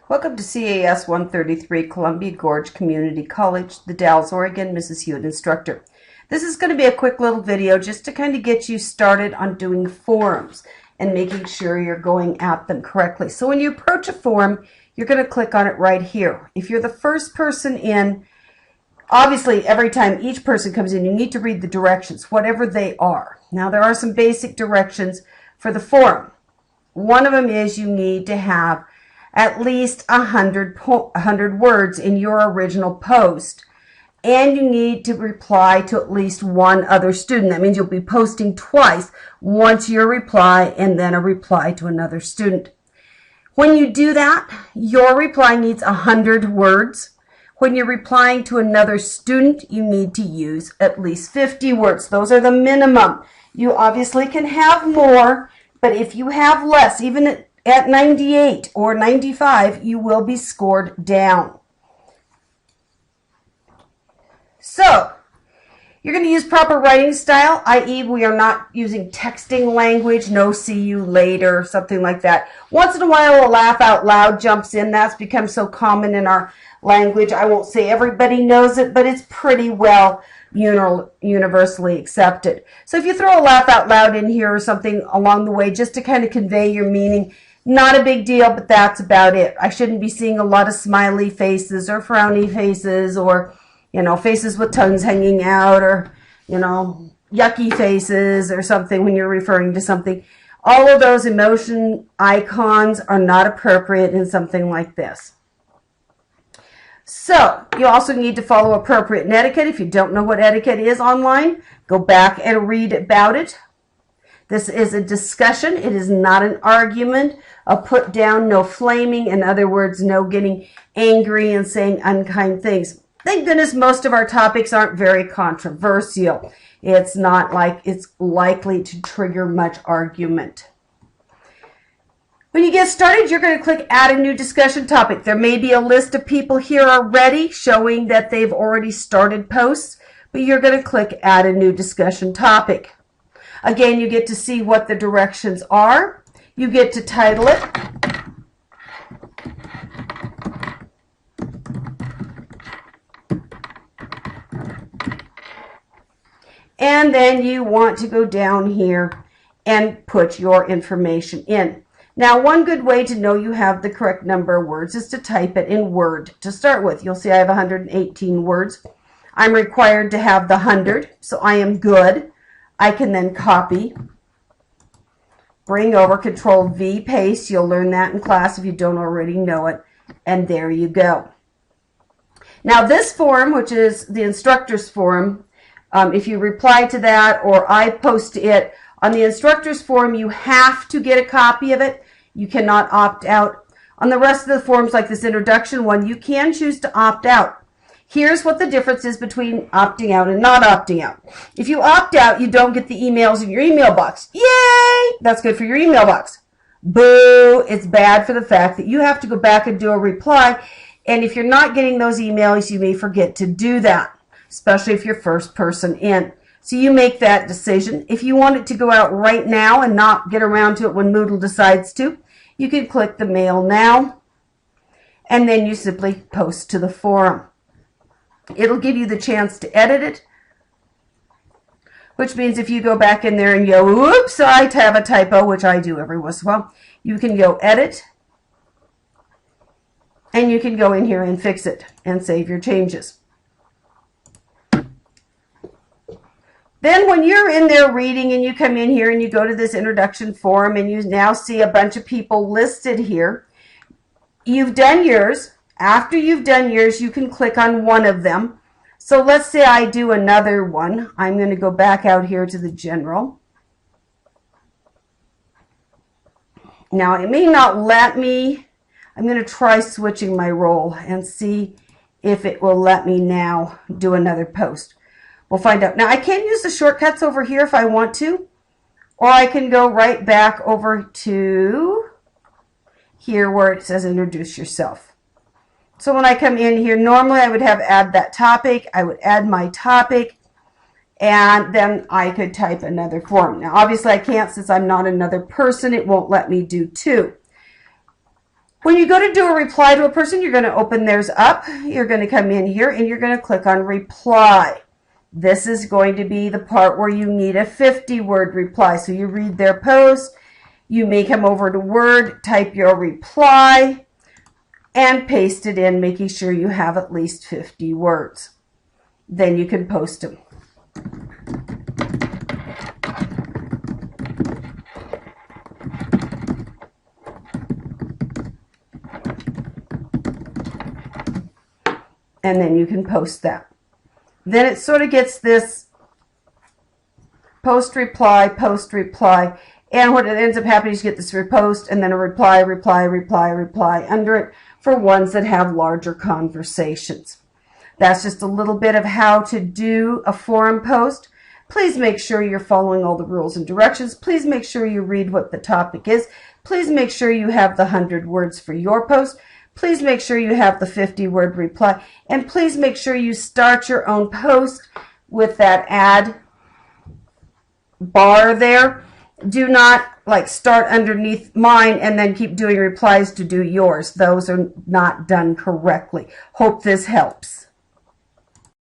Welcome to CAS 133, Columbia Gorge Community College, the Dalles, Oregon, Mrs. Hughitt instructor. This is going to be a quick little video just to kind of get you started on doing forms and making sure you're going at them correctly. So when you approach a form, you're going to click on it right here. If you're the first person in, obviously every time each person comes in, you need to read the directions, whatever they are. Now there are some basic directions for the form. One of them is you need to have at least 100 words in your original post, and you need to reply to at least one other student. That means you'll be posting twice, once your reply and then a reply to another student. When you do that, your reply needs 100 words. When you're replying to another student, you need to use at least 50 words. Those are the minimum. You obviously can have more, but if you have less, even at 98 or 95, you will be scored down. So, you're going to use proper writing style, i.e. we are not using texting language, no see you later, something like that. Once in a while a laugh out loud jumps in. That's become so common in our language. I won't say everybody knows it, but it's pretty well universally accepted. So if you throw a laugh out loud in here or something along the way just to kind of convey your meaning, not a big deal, but that's about it. I shouldn't be seeing a lot of smiley faces or frowny faces or, faces with tongues hanging out or, yucky faces or something when you're referring to something. All of those emotion icons are not appropriate in something like this. So, you also need to follow appropriate etiquette. If you don't know what etiquette is online, go back and read about it. This is a discussion. It is not an argument, a put down, no flaming. In other words, no getting angry and saying unkind things. Thank goodness most of our topics aren't very controversial. It's not like it's likely to trigger much argument. When you get started, you're going to click Add a New Discussion Topic. There may be a list of people here already showing that they've already started posts, but you're going to click Add a New Discussion Topic. Again, you get to see what the directions are. You get to title it. And then you want to go down here and put your information in. Now, one good way to know you have the correct number of words is to type it in Word to start with. You'll see I have 118 words. I'm required to have the 100, so I am good. I can then copy, bring over, Control V, paste. You'll learn that in class if you don't already know it. And there you go. Now this form, which is the instructor's form, if you reply to that or I post it, on the instructor's form you have to get a copy of it. You cannot opt out. On the rest of the forms, like this introduction one, you can choose to opt out. Here's what the difference is between opting out and not opting out. If you opt out, you don't get the emails in your email box. Yay! That's good for your email box. Boo! It's bad for the fact that you have to go back and do a reply. And if you're not getting those emails, you may forget to do that, especially if you're first person in. So you make that decision. If you want it to go out right now and not get around to it when Moodle decides to, you can click the Mail Now, and then you simply post to the forum. It'll give you the chance to edit it, which means if you go back in there and go, oops, I have a typo, which I do every once in a while, you can go edit, and you can go in here and fix it and save your changes. Then when you're in there reading and you come in here and you go to this introduction form and you now see a bunch of people listed here, you've done yours. After you've done yours, you can click on one of them. So let's say I do another one. I'm going to go back out here to the general. Now, it may not let me. I'm going to try switching my role and see if it will let me now do another post. We'll find out. Now, I can use the shortcuts over here if I want to, or I can go right back over to here where it says Introduce Yourself. So when I come in here, normally I would have add that topic. I would add my topic, and then I could type another form. Now, obviously I can't since I'm not another person. It won't let me do two. When you go to do a reply to a person, you're going to open theirs up. You're going to come in here and you're going to click on reply. This is going to be the part where you need a 50-word reply. So you read their post, you may come over to Word, type your reply, and paste it in, making sure you have at least 50 words. Then you can post them. And then you can post that. Then it sort of gets this post, reply, and what it ends up happening is you get this repost and then a reply under it for ones that have larger conversations. That's just a little bit of how to do a forum post. Please make sure you're following all the rules and directions. Please make sure you read what the topic is. Please make sure you have the 100 words for your post. Please make sure you have the 50-word reply. And please make sure you start your own post with that add bar there. Do not start underneath mine and then keep doing replies to do yours. Those are not done correctly. Hope this helps.